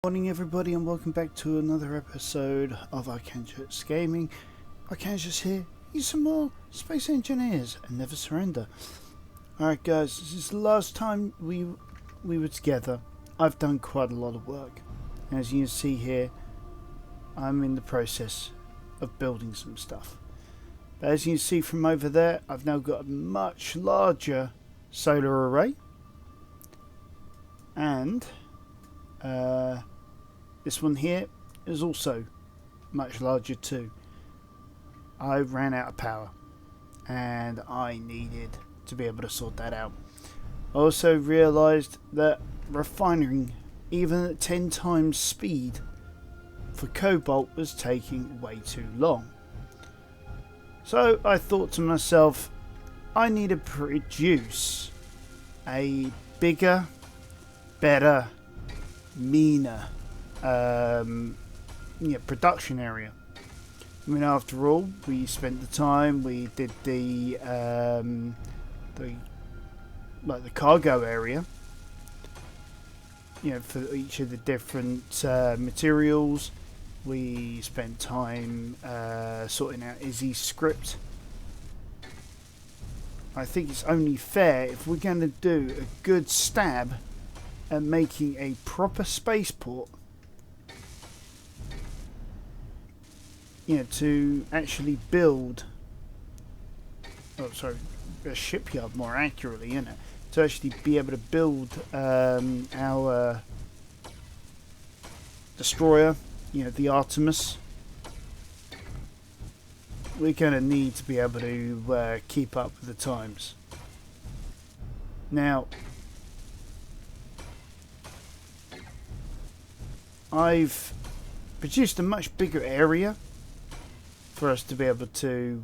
Morning everybody and welcome back to another episode of Armageddon Gaming. Armageddon's here, use some more Space Engineers and never surrender. Alright guys, this is the last time we were together. I've done quite a lot of work. And as you can see here, I'm in the process of building some stuff. But as you can see from over there, I've now got a much larger solar array. And this one here is also much larger too. I ran out of power and I needed to be able to sort that out. I also realised that refining even at 10 times speed for cobalt was taking way too long. So I thought to myself, I need to produce a bigger, better, meaner production area. I mean, after all, we spent the time, we did the cargo area, for each of the different materials. We spent time sorting out Izzy's script. I think it's only fair if we're going to do a good stab at making a proper spaceport, to actually build, a shipyard more accurately, to actually be able to build our destroyer, the Artemis. We're going to need to be able to keep up with the times. Now, I've produced a much bigger area for us to be able to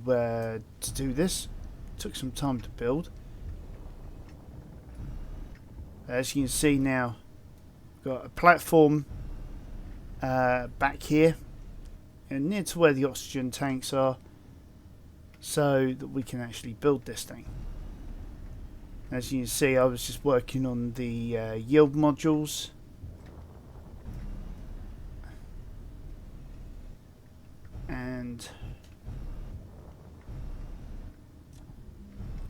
do this. It took some time to build. As you can see now, we've got a platform back here and near to where the oxygen tanks are, so that we can actually build this thing. As you can see, I was just working on the yield modules. And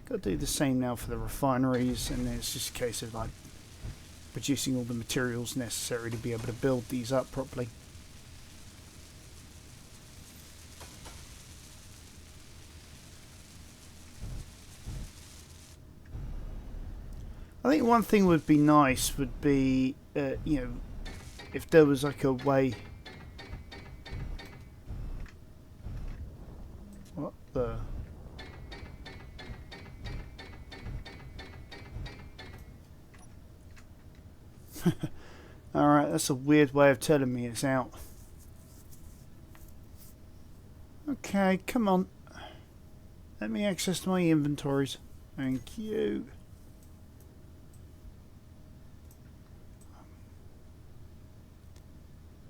got to do the same now for the refineries, and then it's just a case of like producing all the materials necessary to be able to build these up properly. I think one thing would be nice would be, if there was like a way. What the? Alright, that's a weird way of telling me it's out. Okay, come on. Let me access my inventories. Thank you.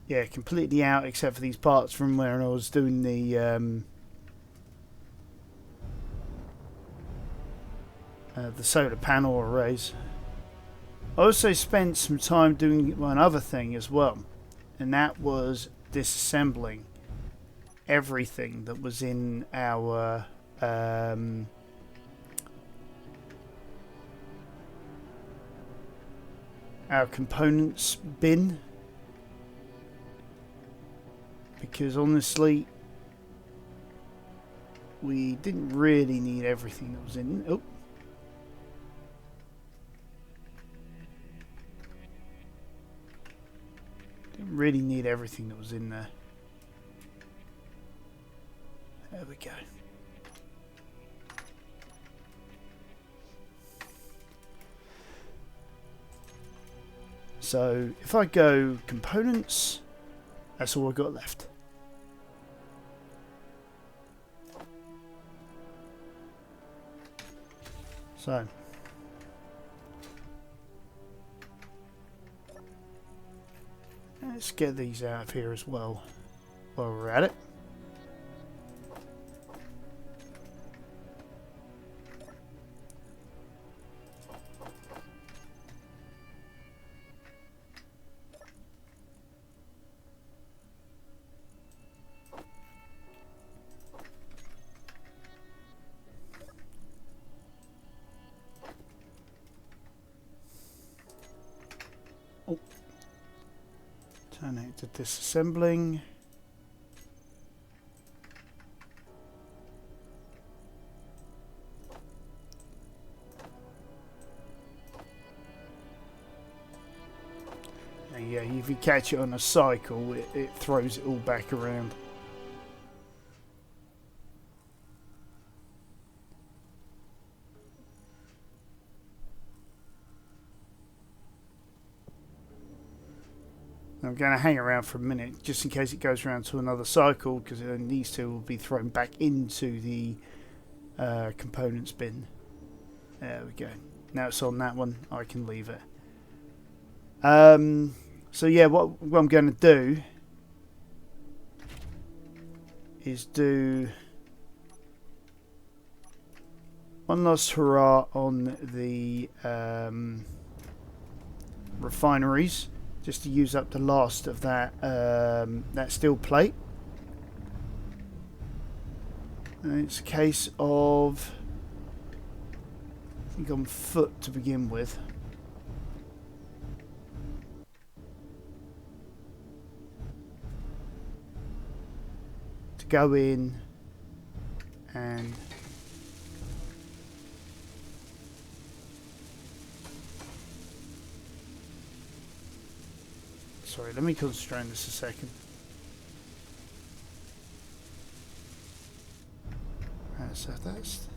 Yeah, completely out except for these parts from where I was doing the solar panel arrays. I also spent some time doing one other thing as well, and that was disassembling everything that was in our components bin, because honestly we didn't really need everything that was in. Oh. Didn't really need everything that was in there. There we go. So if I go components, that's all I've got left. So let's get these out of here as well while we're at it. Turn it to disassembling. And yeah, if you catch it on a cycle, it throws it all back around. I'm going to hang around for a minute just in case it goes around to another cycle, because then these two will be thrown back into the components bin. There we go. Now it's on that one, I can leave it. So yeah, what I'm going to do is do one last hurrah on the refineries, just to use up the last of that that steel plate. And it's a case of, I think, on foot to begin with. To go in and sorry, let me concentrate on this a second. Right, so that's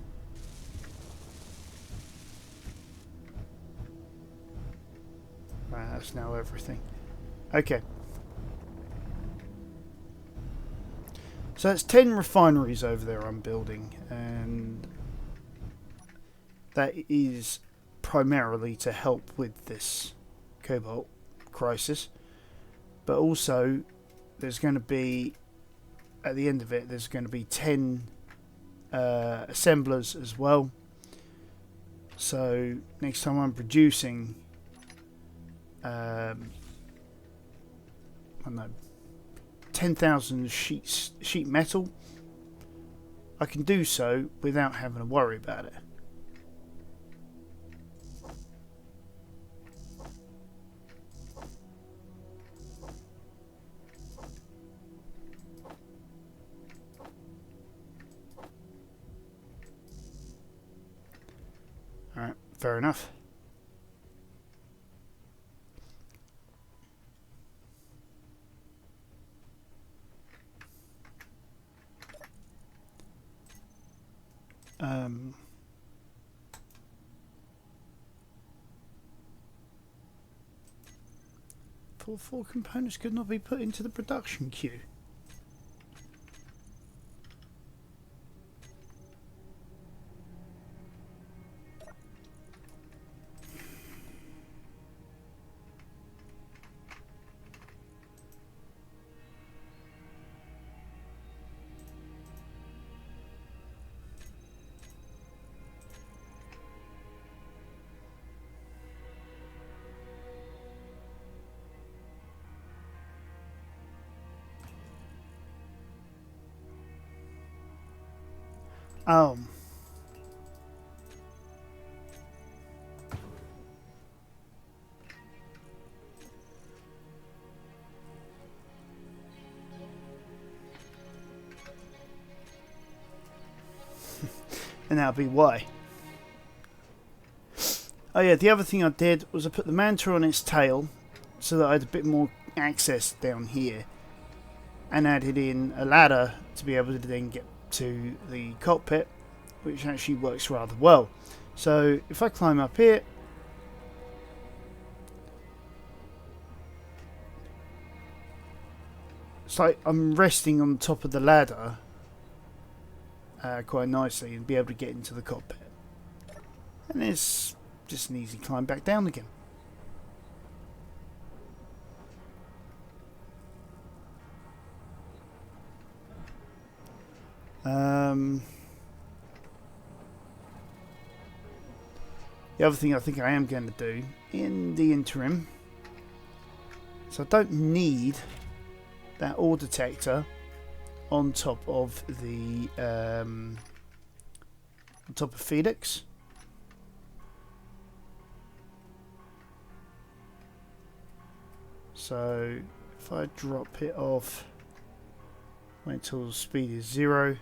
right, that's now everything. Okay. So it's 10 refineries over there I'm building, and that is primarily to help with this cobalt crisis. But also, there's going to be, at the end of it, there's going to be 10 assemblers as well. So next time I'm producing, I don't know, 10,000 sheet metal, I can do so without having to worry about it. Alright, fair enough. Four components could not be put into the production queue. Oh. And that'll be why. Oh yeah, the other thing I did was I put the Manta on its tail so that I had a bit more access down here, and added in a ladder to be able to then get to the cockpit, which actually works rather well. So if I climb up here, it's like I'm resting on top of the ladder quite nicely and be able to get into the cockpit. And it's just an easy climb back down again. The other thing I think I am going to do in the interim, so I don't need that ore detector on top of the on top of Felix. So If I drop it off, wait until the speed is 0.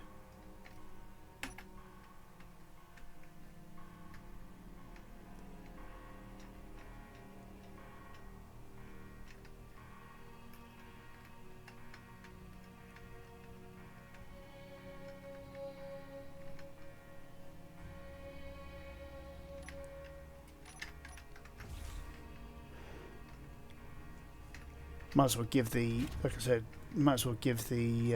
Might as well give the, like I said, might as well give the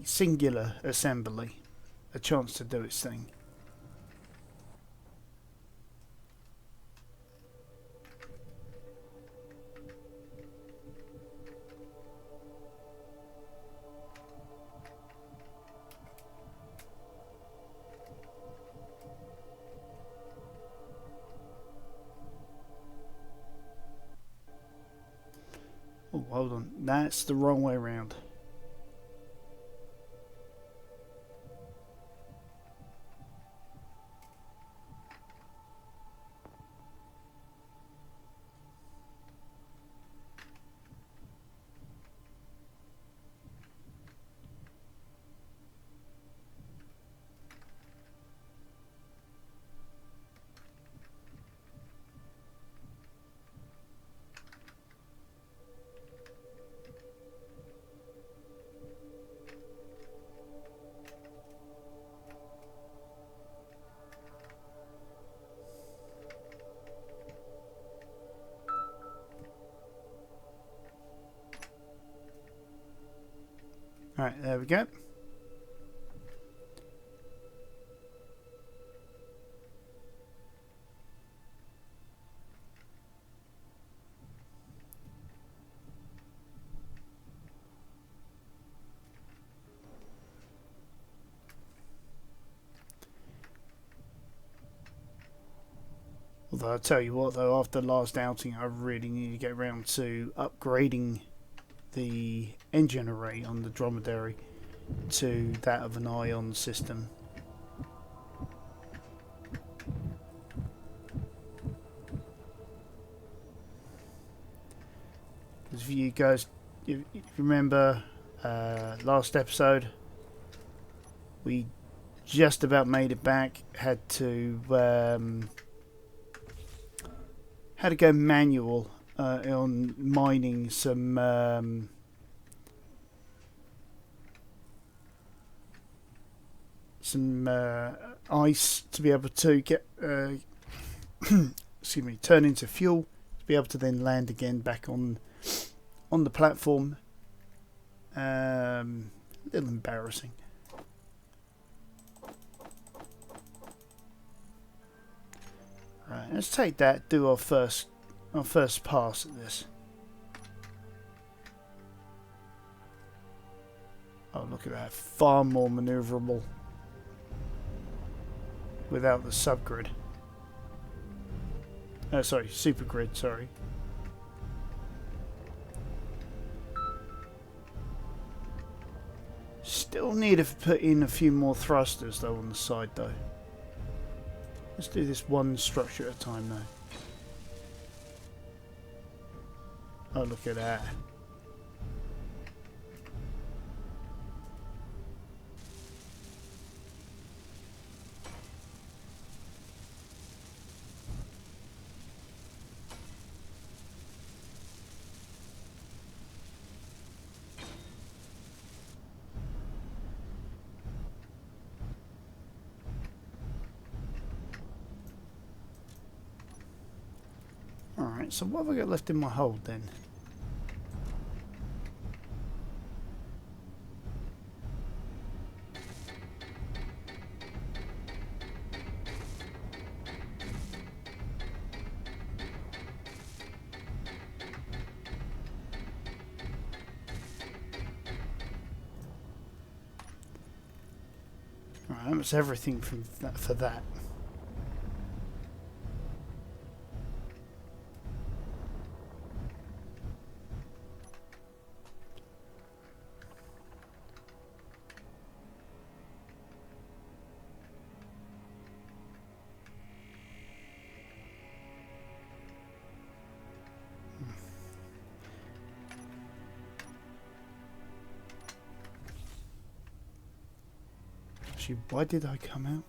singular assembly a chance to do its thing. Oh, hold on. That's the wrong way around. Alright, there we go. Although I'll tell you what though, after the last outing I really need to get around to upgrading the engine array on the Dromedary to that of an ion system. Because if you guys if you remember last episode, we just about made it back, had to go manual on mining some ice to be able to get excuse me, turn into fuel to be able to then land again back on the platform. A little embarrassing. Right, let's take that, do our first pass at this. Oh, look at that, far more maneuverable without the subgrid. Sorry, supergrid, sorry. Still need to put in a few more thrusters though on the side though. Let's do this one structure at a time though. Oh, look at that. Alright, so what have I got left in my hold then? Alright, that was everything from that for that. Actually, why did I come out?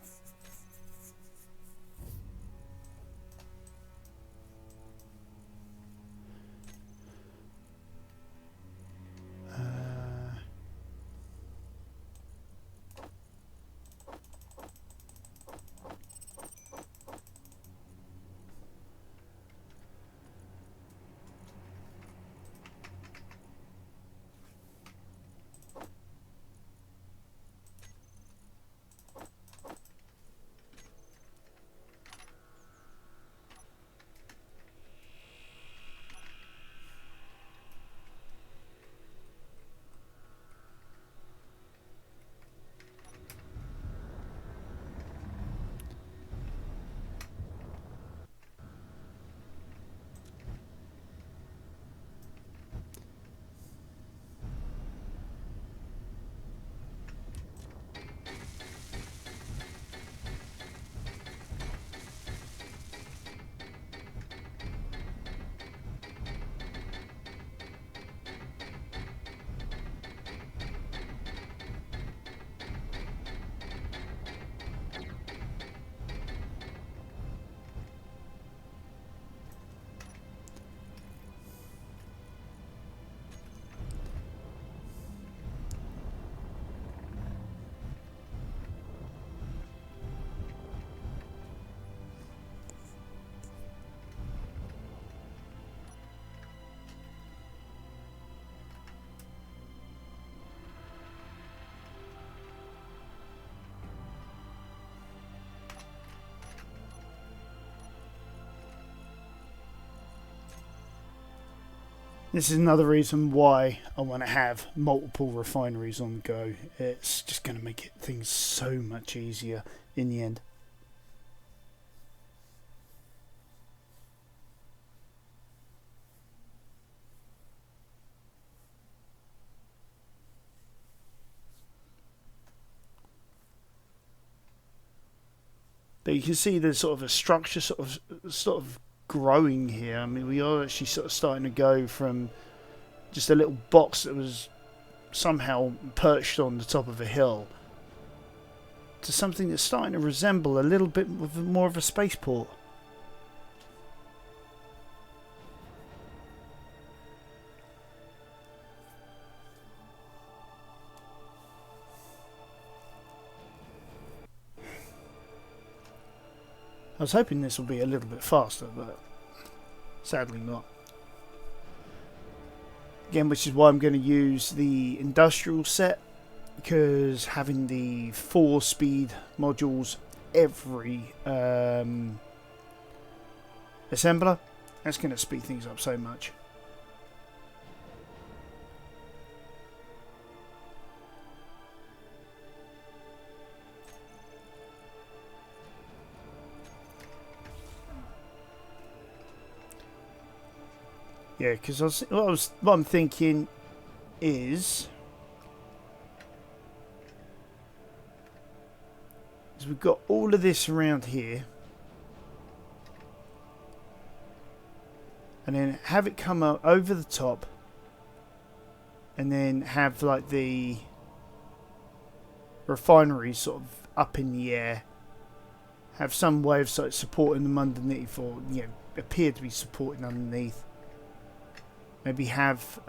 This is another reason why I want to have multiple refineries on the go. It's just going to make things so much easier in the end. But you can see there's sort of a structure sort of growing here. I mean, we are actually sort of starting to go from just a little box that was somehow perched on the top of a hill to something that's starting to resemble a little bit more of a spaceport. I was hoping this will be a little bit faster, but sadly not. Again, which is why I'm going to use the industrial set, because having the 4-speed modules every assembler, that's going to speed things up so much. Yeah, because what I'm thinking is we've got all of this around here, and then have it come up over the top, and then have like the refineries sort of up in the air, have some way of sort of supporting them underneath, or appear to be supporting underneath. Maybe have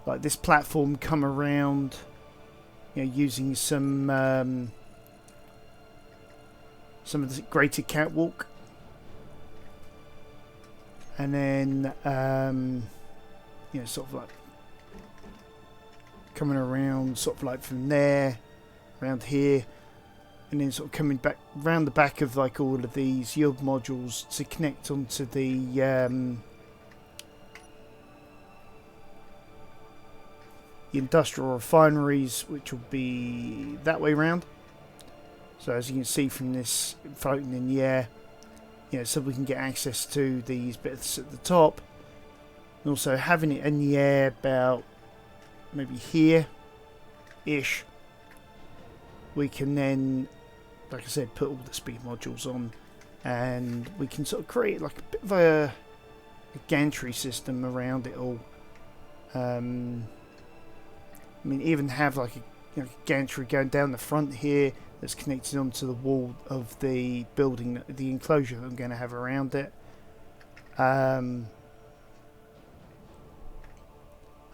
like this platform come around, using some of the greater catwalk, and then sort of like coming around, sort of like from there, around here, and then sort of coming back round the back of like all of these yield modules to connect onto the industrial refineries, which will be that way round. So as you can see from this floating in the air, so we can get access to these bits at the top, and also having it in the air about maybe here ish, we can then, like I said, put all the speed modules on, and we can sort of create like a bit of a gantry system around it all. I mean, even have like gantry going down the front here that's connected onto the wall of the building, the enclosure that I'm going to have around it. I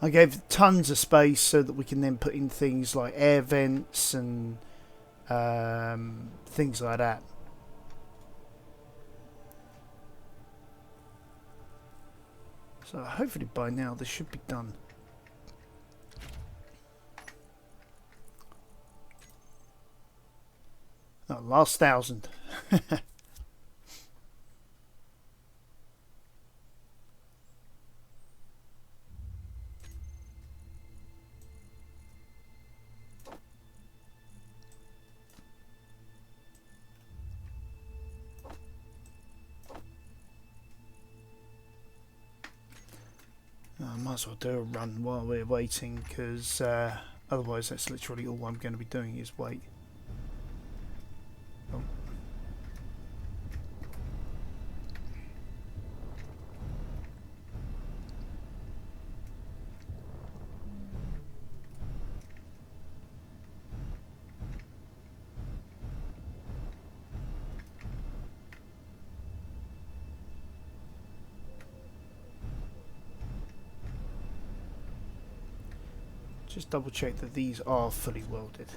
gave tons of space so that we can then put in things like air vents and things like that. So hopefully by now this should be done. Oh, last 1,000. I might as well do a run while we're waiting, because otherwise that's literally all I'm going to be doing is wait. Oh. Just double check that these are fully welded.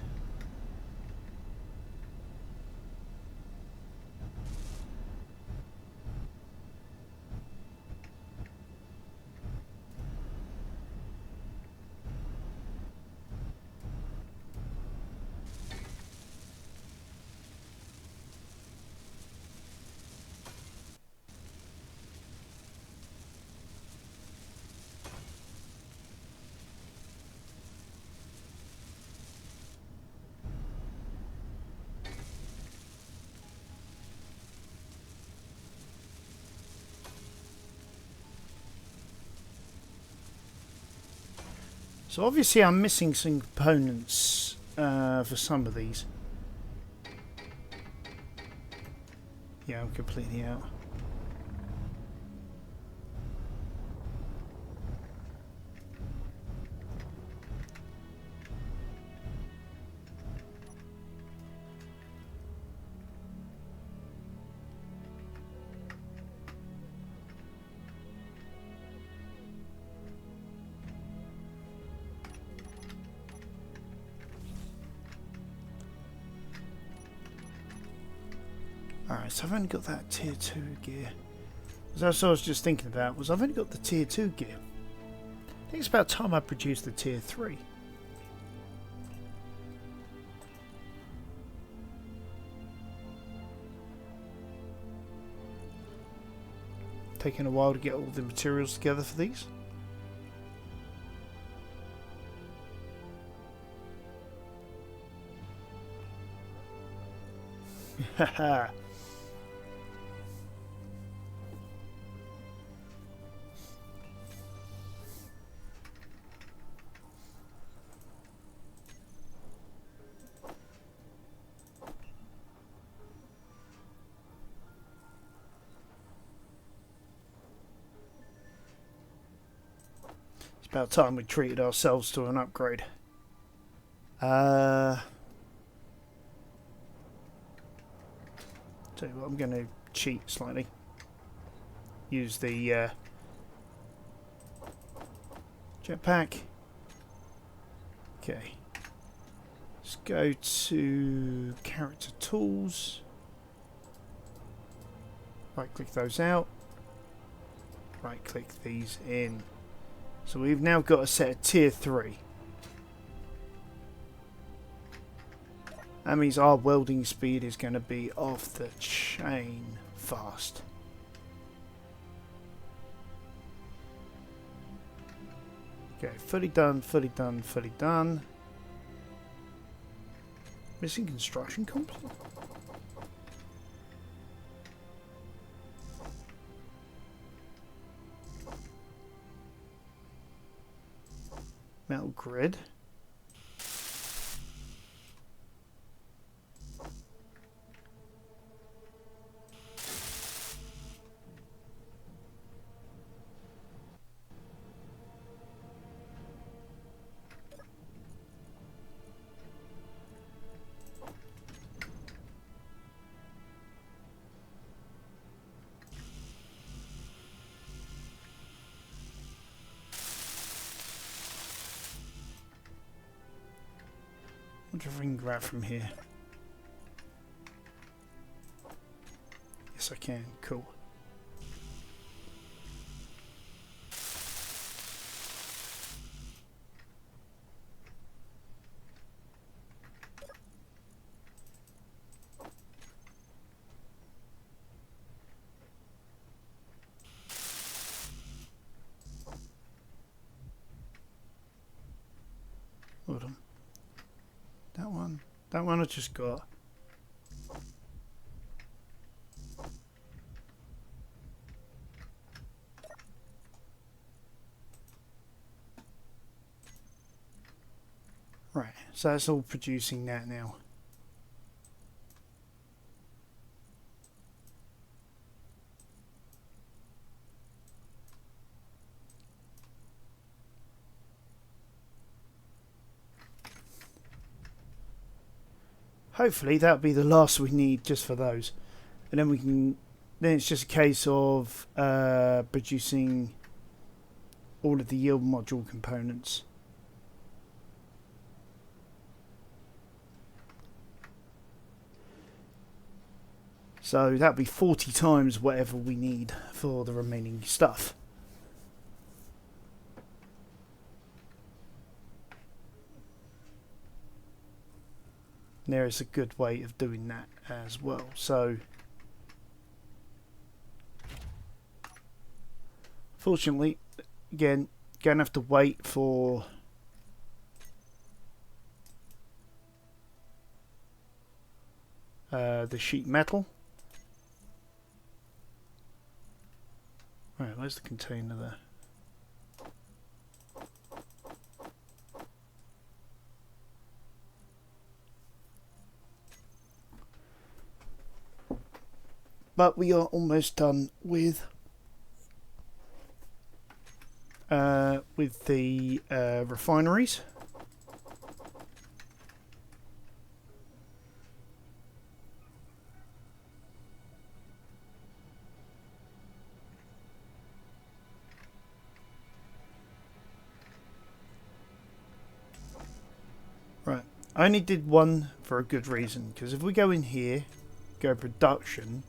So obviously I'm missing some components for some of these. Yeah, I'm completely out. Alright, so I've only got that tier 2 gear. That's what I was just thinking about, was I've only got the tier 2 gear. I think it's about time I produce the tier 3. Taking a while to get all the materials together for these. Haha. It's about time we treated ourselves to an upgrade. Tell you what, I'm going to cheat slightly. Use the jetpack. Okay. Let's go to character tools. Right click those out. Right click these in. So we've now got a set of tier 3. That means our welding speed is going to be off the chain fast. Okay, fully done, fully done, fully done. Missing construction complete. Metal grid. wonder if I can grab from here. Yes, I can. Cool. Hold on. That one I just got. Right, so that's all producing that now. Hopefully that'll be the last we need just for those, and then we can. Then it's just a case of producing all of the yield module components. So that'll be 40 times whatever we need for the remaining stuff. There is a good way of doing that as well. So fortunately, again, going to have to wait for the sheet metal. Right, where's the container there? But we are almost done with the refineries. Right, I only did one for a good reason, because if we go in here, go production.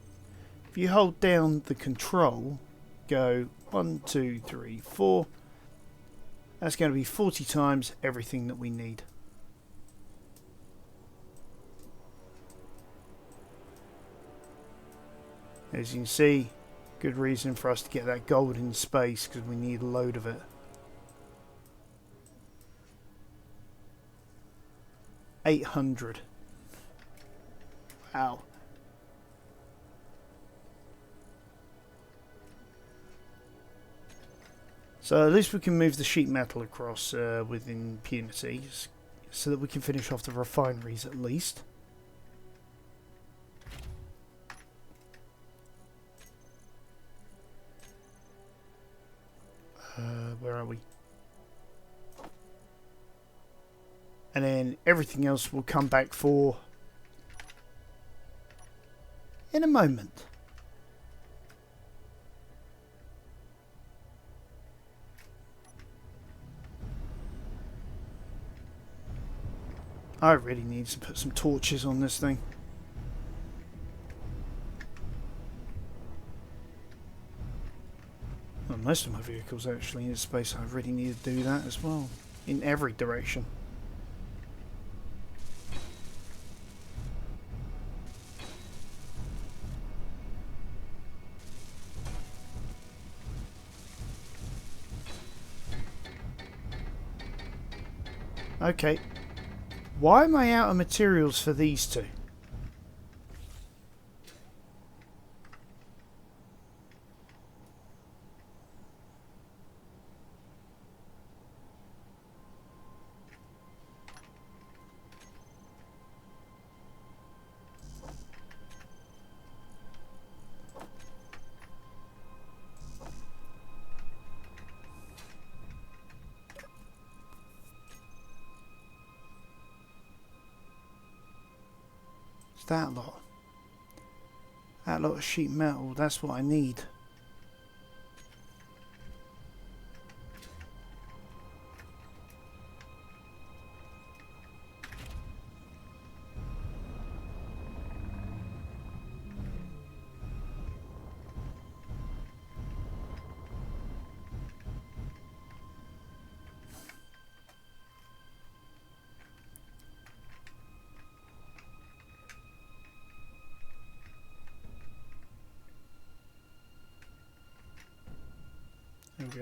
If you hold down the control, go 1, 2, 3, 4. That's going to be 40 times everything that we need. As you can see, good reason for us to get that gold in space because we need a load of it. $800. Wow. So at least we can move the sheet metal across with impunity, so that we can finish off the refineries at least. Where are we? And then everything else will come back for in a moment. I really need to put some torches on this thing. Well, most of my vehicles actually in space, I really need to do that as well, in every direction. Okay, why am I out of materials for these two? That lot. That lot of sheet metal, that's what I need.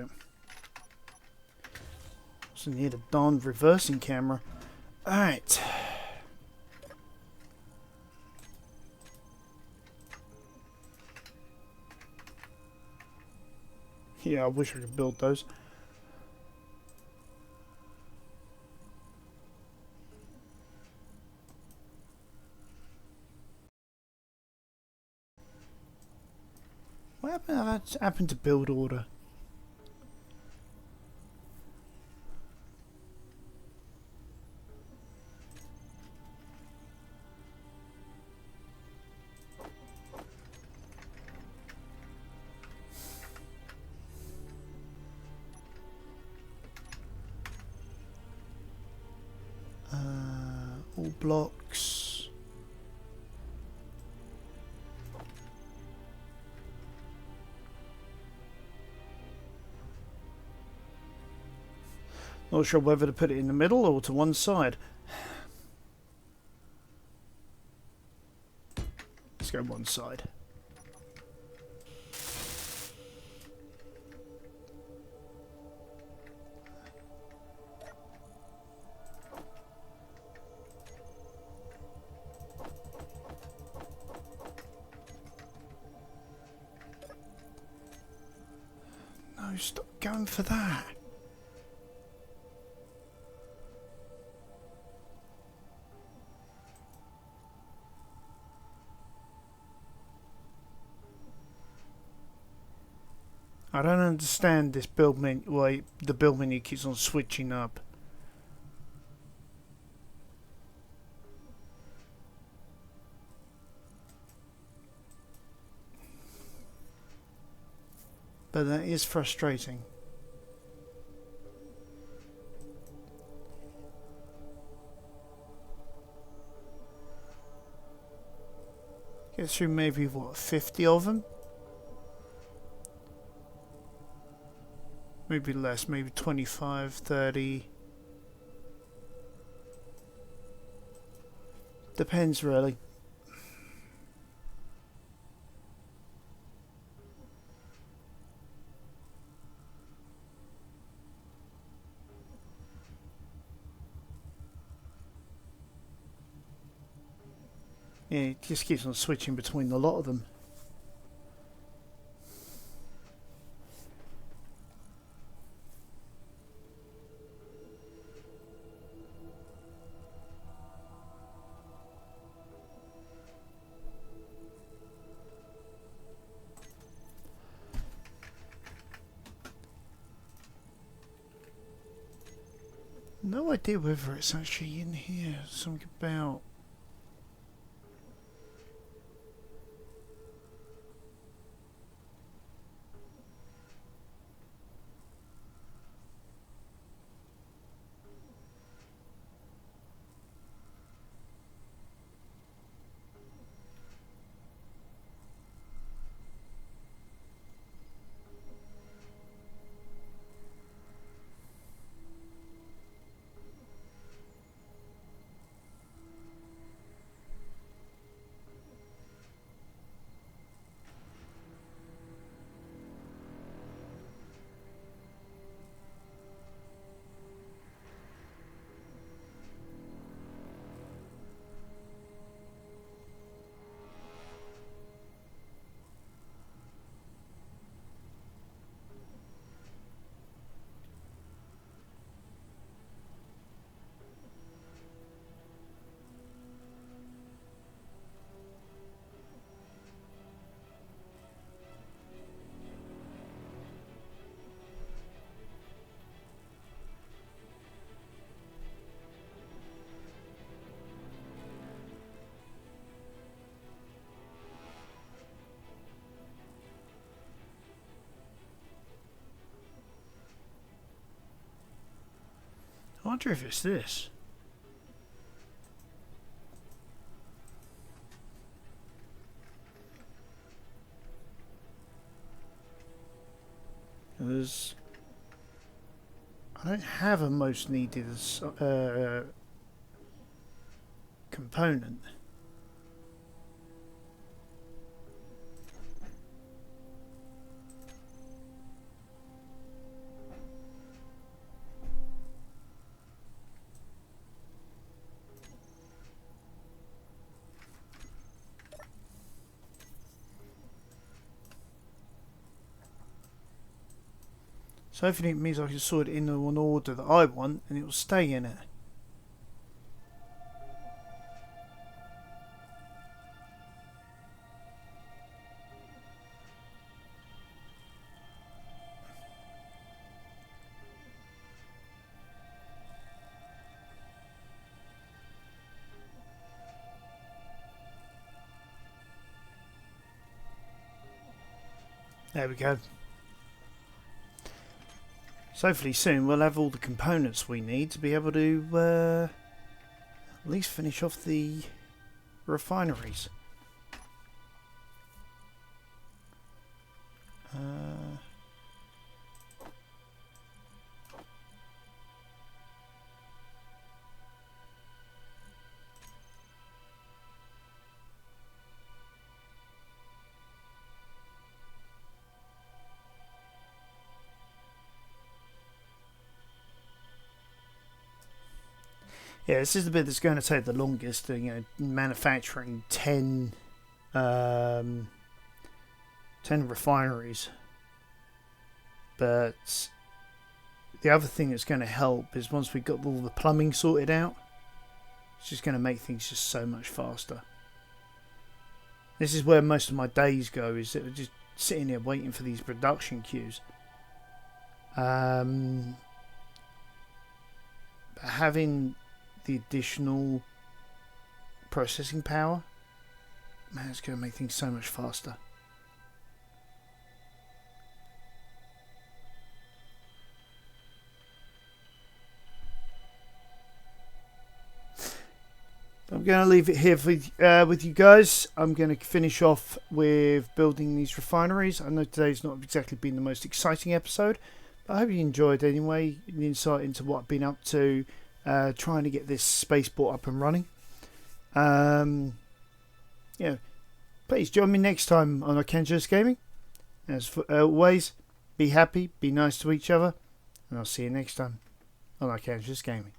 go. So need a darn reversing camera. Alright. Yeah, I wish I could build those. What happened to build order? All blocks. Not sure whether to put it in the middle or to one side. Let's go one side. No, stop going for that. I don't understand this build menu. Why the build menu keeps on switching up. But that is frustrating. Get through maybe what, 50 of them? Maybe less, maybe 25, 30. Depends really. Yeah, it just keeps on switching between a lot of them. No idea whether it's actually in here. Something about... I wonder if it's this. There's... I don't have a most needed component. So hopefully it means I can sort it in an order that I want and it will stay in it. There we go. So hopefully soon we'll have all the components we need to be able to at least finish off the refineries. Yeah, this is the bit that's going to take the longest. You know, manufacturing 10 refineries. But the other thing that's going to help is once we've got all the plumbing sorted out, it's just going to make things just so much faster. This is where most of my days go, is that just sitting here waiting for these production queues. But having the additional processing power, man, it's going to make things so much faster. I'm going to leave it here with you guys. I'm going to finish off with building these refineries. I know today's not exactly been the most exciting episode, but I hope you enjoyed anyway, an insight into what I've been up to, trying to get this spaceport up and running. Yeah, please join me next time on Armageddon Gaming. As always, be happy, be nice to each other, and I'll see you next time on Armageddon Gaming.